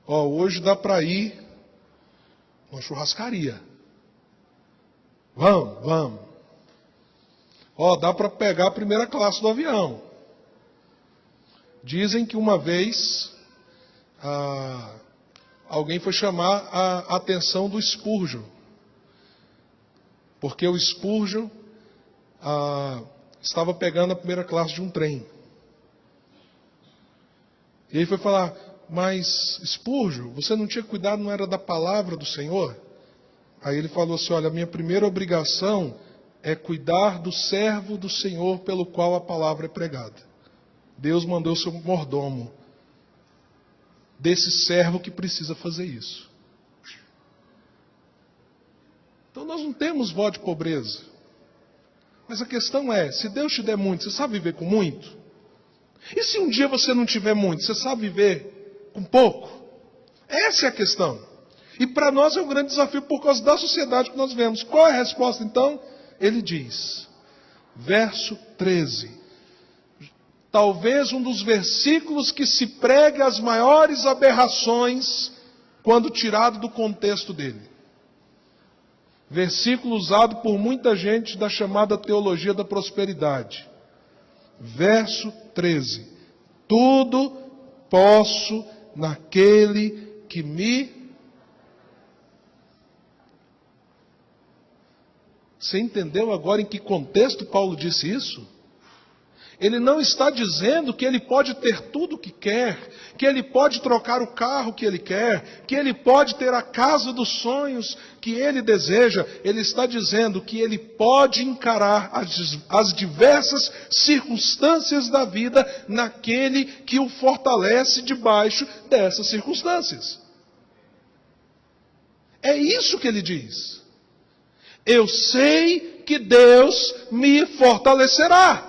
Hoje dá para ir numa churrascaria. Vamos. Dá para pegar a primeira classe do avião. Dizem que uma vez alguém foi chamar a atenção do Spurgeon. Porque o Spurgeon estava pegando a primeira classe de um trem. E ele foi falar, mas Spurgeon, você não tinha cuidado, não era da palavra do Senhor? Aí ele falou assim, olha, a minha primeira obrigação é cuidar do servo do Senhor pelo qual a palavra é pregada. Deus mandou o seu mordomo, desse servo que precisa fazer isso. Então nós não temos voto de pobreza. Mas a questão é, se Deus te der muito, você sabe viver com muito? E se um dia você não tiver muito, você sabe viver com pouco? Essa é a questão. E para nós é um grande desafio por causa da sociedade que nós vemos. Qual é a resposta então? Ele diz, verso 13, talvez um dos versículos que se prega as maiores aberrações quando tirado do contexto dele. Versículo usado por muita gente da chamada teologia da prosperidade. Verso 13, tudo posso naquele que me... Você entendeu agora em que contexto Paulo disse isso? Ele não está dizendo que ele pode ter tudo o que quer, que ele pode trocar o carro que ele quer, que ele pode ter a casa dos sonhos que ele deseja. Ele está dizendo que ele pode encarar as diversas circunstâncias da vida naquele que o fortalece debaixo dessas circunstâncias. É isso que ele diz. Eu sei que Deus me fortalecerá.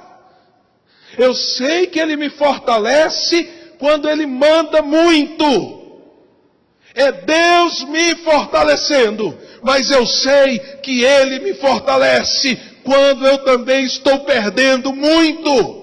Eu sei que Ele me fortalece quando Ele manda muito. É Deus me fortalecendo. Mas eu sei que Ele me fortalece quando eu também estou perdendo muito.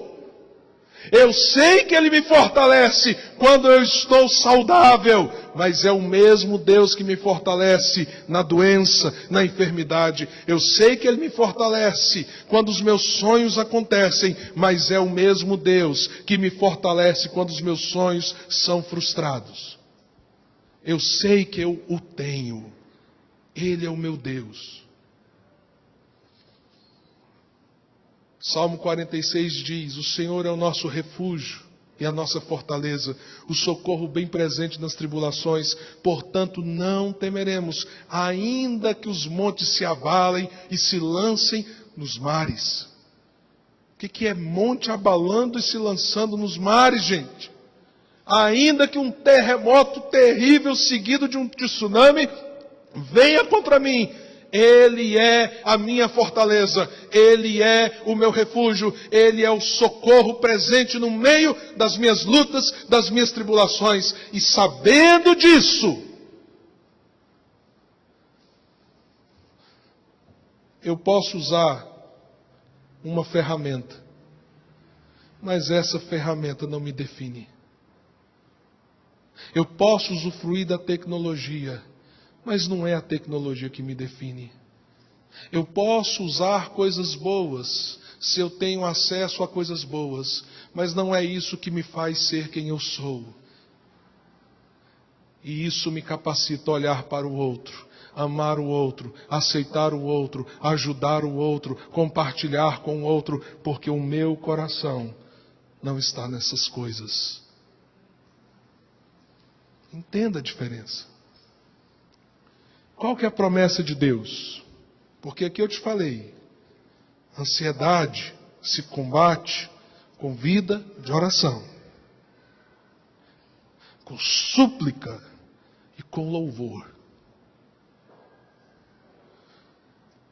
Eu sei que Ele me fortalece quando eu estou saudável, mas é o mesmo Deus que me fortalece na doença, na enfermidade. Eu sei que Ele me fortalece quando os meus sonhos acontecem, mas é o mesmo Deus que me fortalece quando os meus sonhos são frustrados. Eu sei que eu o tenho. Ele é o meu Deus. Salmo 46 diz, o Senhor é o nosso refúgio e a nossa fortaleza, o socorro bem presente nas tribulações. Portanto, não temeremos, ainda que os montes se abalem e se lancem nos mares. O que é monte abalando e se lançando nos mares, gente? Ainda que um terremoto terrível seguido de um tsunami venha contra mim, Ele é a minha fortaleza, Ele é o meu refúgio, Ele é o socorro presente no meio das minhas lutas, das minhas tribulações. E sabendo disso, eu posso usar uma ferramenta, mas essa ferramenta não me define. Eu posso usufruir da tecnologia, mas não é a tecnologia que me define. Eu posso usar coisas boas, se eu tenho acesso a coisas boas, mas não é isso que me faz ser quem eu sou. E isso me capacita a olhar para o outro, amar o outro, aceitar o outro, ajudar o outro, compartilhar com o outro, porque o meu coração não está nessas coisas. Entenda a diferença. Qual que é a promessa de Deus? Porque aqui eu te falei, ansiedade se combate com vida de oração, com súplica e com louvor.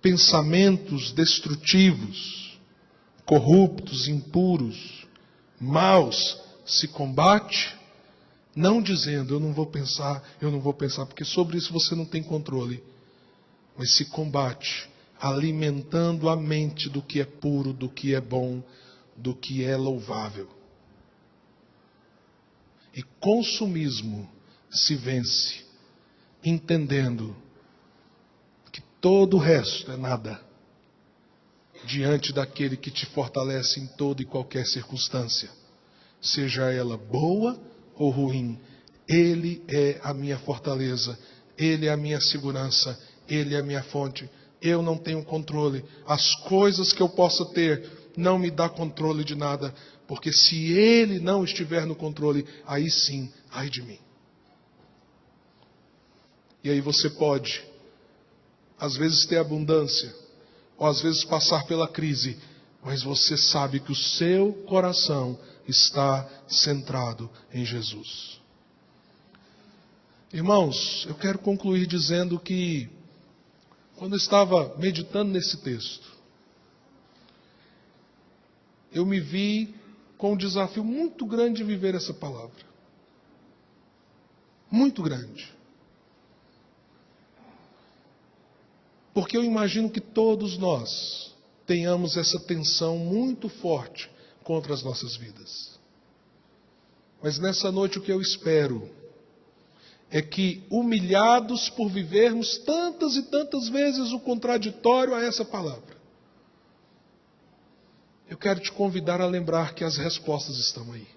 Pensamentos destrutivos, corruptos, impuros, maus, se combate, não dizendo eu não vou pensar, porque sobre isso você não tem controle. Mas se combate alimentando a mente do que é puro, do que é bom, do que é louvável. E consumismo se vence entendendo que todo o resto é nada diante daquele que te fortalece em toda e qualquer circunstância, seja ela boa ou ruim. Ele é a minha fortaleza, Ele é a minha segurança, Ele é a minha fonte. Eu não tenho controle. As coisas que eu possa ter não me dá controle de nada, porque se Ele não estiver no controle, aí sim, ai de mim. E aí você pode, às vezes, ter abundância, ou às vezes passar pela crise, mas você sabe que o seu coração está centrado em Jesus. Irmãos, eu quero concluir dizendo que, quando eu estava meditando nesse texto, eu me vi com um desafio muito grande de viver essa palavra. Muito grande. Porque eu imagino que todos nós tenhamos essa tensão muito forte contra as nossas vidas. Mas nessa noite o que eu espero é que, humilhados por vivermos tantas e tantas vezes o contraditório a essa palavra, eu quero te convidar a lembrar que as respostas estão aí.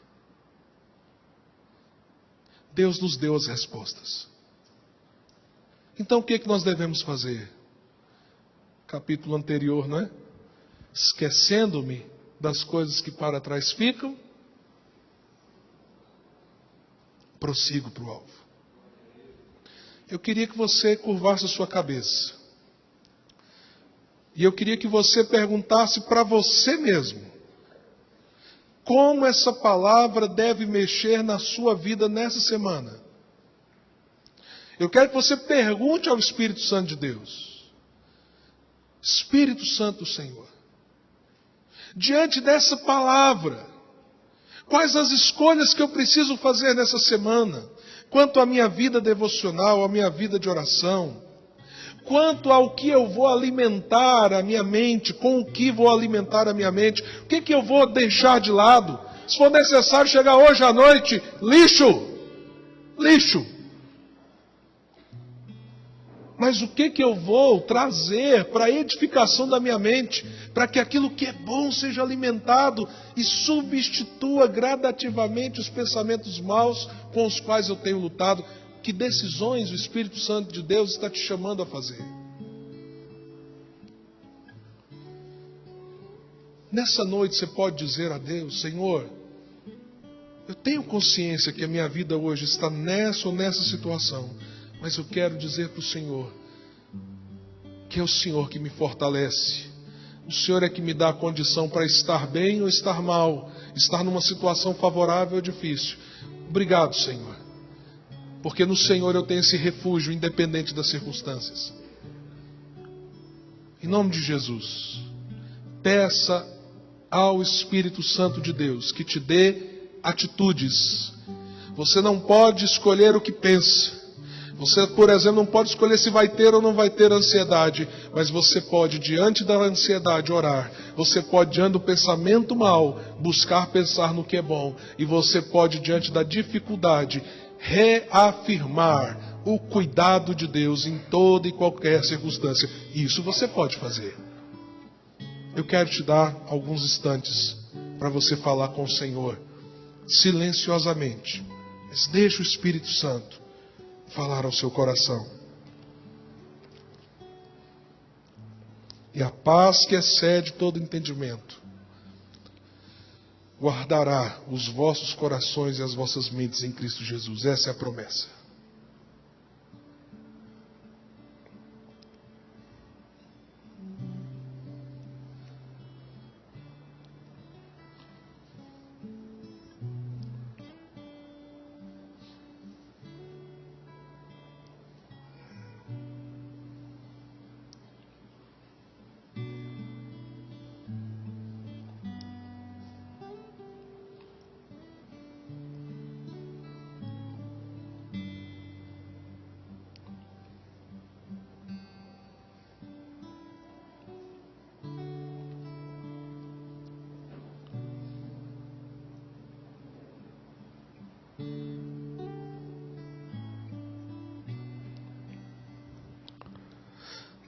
Deus nos deu as respostas. Então o que nós devemos fazer? Capítulo anterior, não é? Esquecendo-me das coisas que para trás ficam, prossigo para o alvo. Eu queria que você curvasse a sua cabeça. E eu queria que você perguntasse para você mesmo: como essa palavra deve mexer na sua vida nessa semana? Eu quero que você pergunte ao Espírito Santo de Deus: Espírito Santo do Senhor, diante dessa palavra, quais as escolhas que eu preciso fazer nessa semana? Quanto à minha vida devocional, à minha vida de oração, quanto ao que eu vou alimentar a minha mente, com o que vou alimentar a minha mente, o que eu vou deixar de lado? Se for necessário chegar hoje à noite, lixo. Mas o que eu vou trazer para a edificação da minha mente, para que aquilo que é bom seja alimentado e substitua gradativamente os pensamentos maus com os quais eu tenho lutado? Que decisões o Espírito Santo de Deus está te chamando a fazer? Nessa noite você pode dizer a Deus: Senhor, Eu tenho consciência que a minha vida hoje está nessa ou nessa situação, mas eu quero dizer para o Senhor que é o Senhor que me fortalece. O Senhor é que me dá a condição para estar bem ou estar mal, estar numa situação favorável ou difícil. Obrigado, Senhor, porque no Senhor eu tenho esse refúgio independente das circunstâncias. Em nome de Jesus, peça ao Espírito Santo de Deus que te dê atitudes. Você não pode escolher o que pensa. Você, por exemplo, não pode escolher se vai ter ou não vai ter ansiedade, mas você pode, diante da ansiedade, orar. Você pode, diante do pensamento mal, buscar pensar no que é bom. E você pode, diante da dificuldade, reafirmar o cuidado de Deus em toda e qualquer circunstância. Isso você pode fazer. Eu quero te dar alguns instantes para você falar com o Senhor, silenciosamente, mas deixa o Espírito Santo falar ao seu coração. E a paz que excede todo entendimento guardará os vossos corações e as vossas mentes em Cristo Jesus. Essa é a promessa.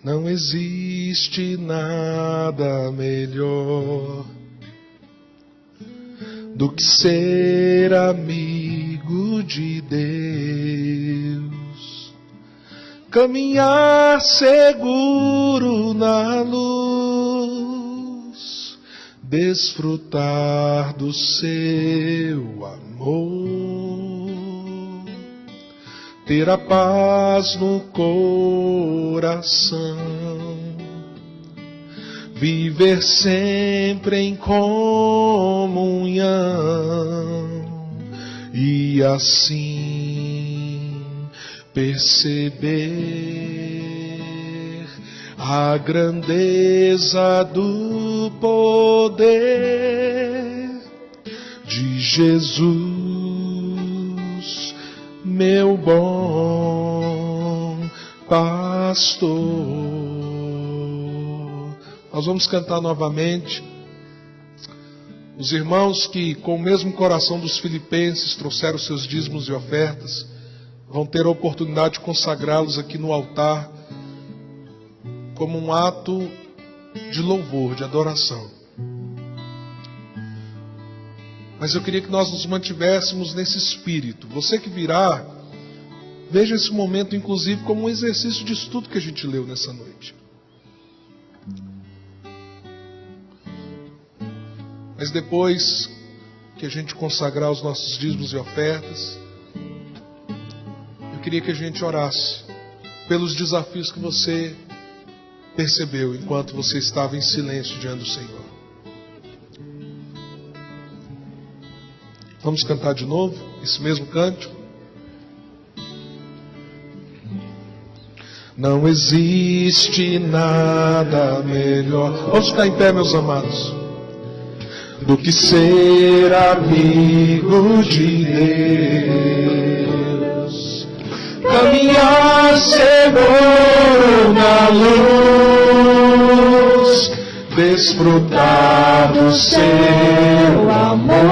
Não existe nada melhor do que ser amigo de Deus, caminhar seguro na luz, desfrutar do seu amor, ter a paz no coração, viver sempre em comunhão e assim perceber a grandeza do poder de Jesus, meu bom pastor. Nós vamos cantar novamente. Os irmãos que, com o mesmo coração dos filipenses, trouxeram seus dízimos e ofertas, vão ter a oportunidade de consagrá-los aqui no altar, como um ato de louvor, de adoração. Mas eu queria que nós nos mantivéssemos nesse espírito. Você que virá, veja esse momento, inclusive, como um exercício de estudo que a gente leu nessa noite. Mas depois que a gente consagrar os nossos dízimos e ofertas, eu queria que a gente orasse pelos desafios que você percebeu enquanto você estava em silêncio diante do Senhor. Vamos cantar de novo esse mesmo cântico? Não existe nada melhor. Vamos ficar em pé, meus amados, do que ser amigo de Deus, caminhar seguro na luz, desfrutar do seu amor,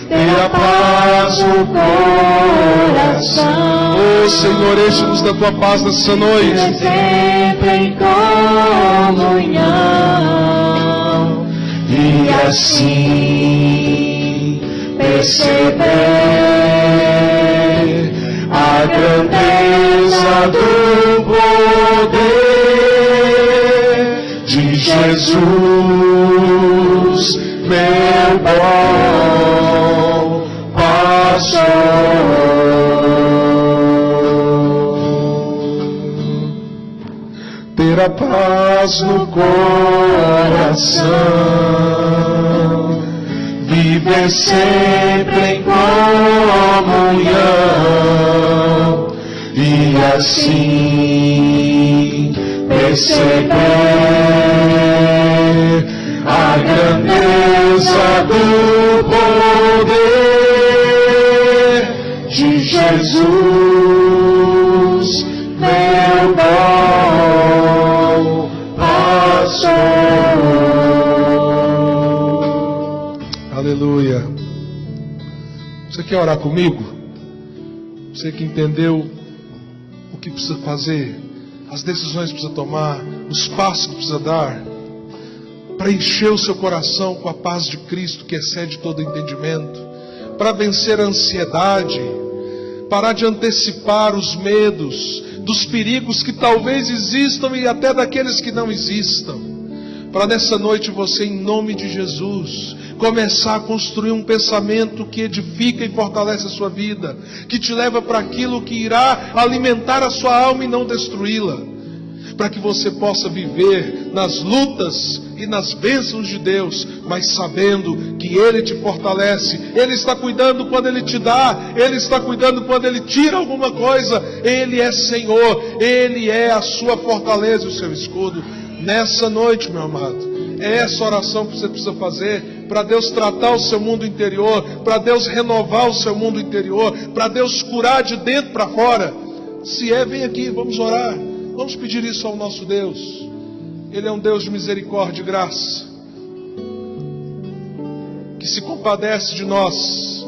ter a paz no coração. Oh Senhor, enche-nos da tua paz nessa noite. Sempre em comunhão e assim perceber a grandeza do poder de Jesus, meu bom pastor. Ter a paz no coração, viver sempre em comunhão, e assim perceber a grandeza do poder de Jesus, meu bom pastor. Aleluia. Você quer orar comigo? Você que entendeu o que precisa fazer, as decisões que precisa tomar, os passos que precisa dar, para encher o seu coração com a paz de Cristo que excede todo entendimento, para vencer a ansiedade, parar de antecipar os medos, dos perigos que talvez existam e até daqueles que não existam, para nessa noite você, em nome de Jesus, começar a construir um pensamento que edifica e fortalece a sua vida, que te leva para aquilo que irá alimentar a sua alma e não destruí-la, para que você possa viver nas lutas e nas bênçãos de Deus, mas sabendo que Ele te fortalece, Ele está cuidando quando Ele te dá, Ele está cuidando quando Ele tira alguma coisa, Ele é Senhor, Ele é a sua fortaleza e o seu escudo. Nessa noite, meu amado, é essa oração que você precisa fazer, para Deus tratar o seu mundo interior, para Deus renovar o seu mundo interior, para Deus curar de dentro para fora. Se é, vem aqui, vamos orar, vamos pedir isso ao nosso Deus. Ele é um Deus de misericórdia e graça, que se compadece de nós,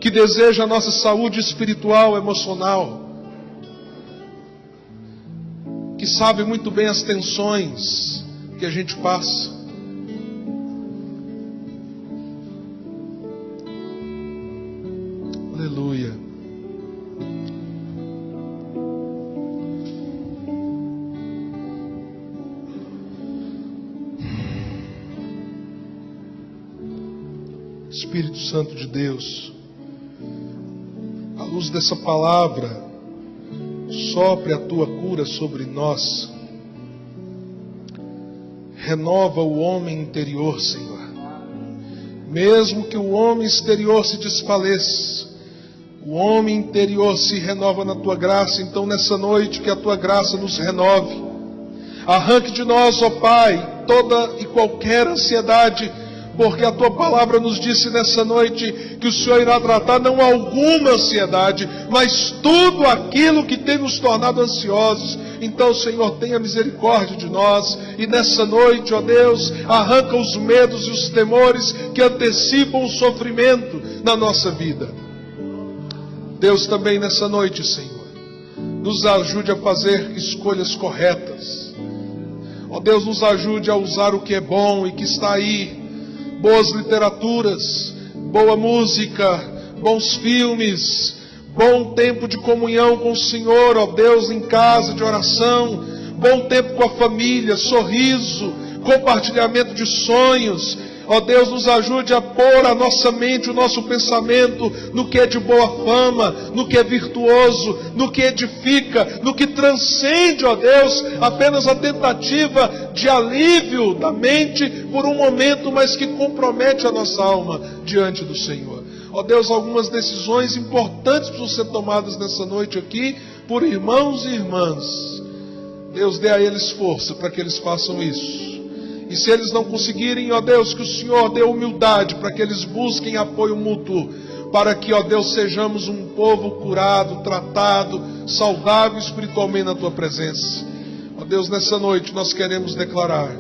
que deseja a nossa saúde espiritual, emocional, que sabe muito bem as tensões que a gente passa. Aleluia. Espírito Santo de Deus, à luz dessa palavra, sopre a tua cura sobre nós. Renova o homem interior, Senhor. Mesmo que o homem exterior se desfaleça, o homem interior se renova na tua graça. Então nessa noite que a tua graça nos renove. Arranque de nós, ó Pai, toda e qualquer ansiedade, porque a tua palavra nos disse nessa noite que o Senhor irá tratar não alguma ansiedade, mas tudo aquilo que tem nos tornado ansiosos. Então, Senhor, tenha misericórdia de nós, e nessa noite, ó Deus, arranca os medos e os temores que antecipam o sofrimento na nossa vida. Deus, também nessa noite, Senhor, nos ajude a fazer escolhas corretas. Ó Deus, nos ajude a usar o que é bom e que está aí. Boas literaturas, boa música, bons filmes, bom tempo de comunhão com o Senhor, ó Deus, em casa de oração, bom tempo com a família, sorriso, compartilhamento de sonhos. Ó Deus, nos ajude a pôr a nossa mente, o nosso pensamento no que é de boa fama, no que é virtuoso, no que edifica, no que transcende, ó Deus, apenas a tentativa de alívio da mente por um momento, mas que compromete a nossa alma diante do Senhor. Ó Deus, algumas decisões importantes precisam ser tomadas nessa noite aqui por irmãos e irmãs. Deus, dê a eles força para que eles façam isso. E se eles não conseguirem, ó Deus, que o Senhor dê humildade para que eles busquem apoio mútuo, para que, ó Deus, sejamos um povo curado, tratado, saudável espiritualmente na Tua presença. Ó Deus, nessa noite nós queremos declarar: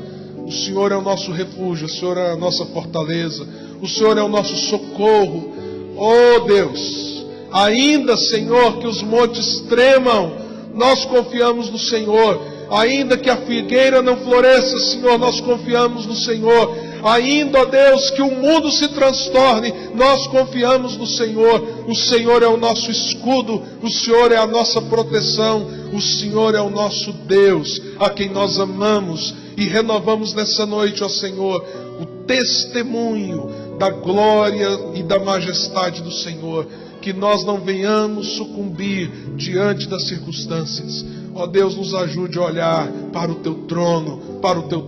o Senhor é o nosso refúgio, o Senhor é a nossa fortaleza, o Senhor é o nosso socorro. Ó Deus, ainda, Senhor, que os montes tremam, nós confiamos no Senhor. Ainda que a figueira não floresça, Senhor, nós confiamos no Senhor. Ainda, ó Deus, que o mundo se transtorne, nós confiamos no Senhor. O Senhor é o nosso escudo, o Senhor é a nossa proteção, o Senhor é o nosso Deus, a quem nós amamos e renovamos nessa noite, ó Senhor, o testemunho da glória e da majestade do Senhor. Que nós não venhamos sucumbir diante das circunstâncias. Ó Deus, nos ajude a olhar para o Teu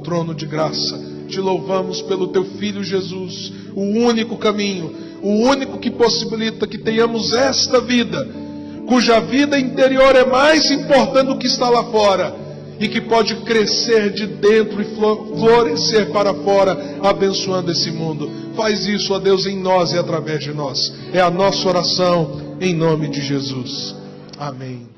trono de graça. Te louvamos pelo Teu Filho Jesus, o único caminho, o único que possibilita que tenhamos esta vida, cuja vida interior é mais importante do que está lá fora, e que pode crescer de dentro e florescer para fora, abençoando esse mundo. Faz isso, ó Deus, em nós e através de nós. É a nossa oração, em nome de Jesus. Amém.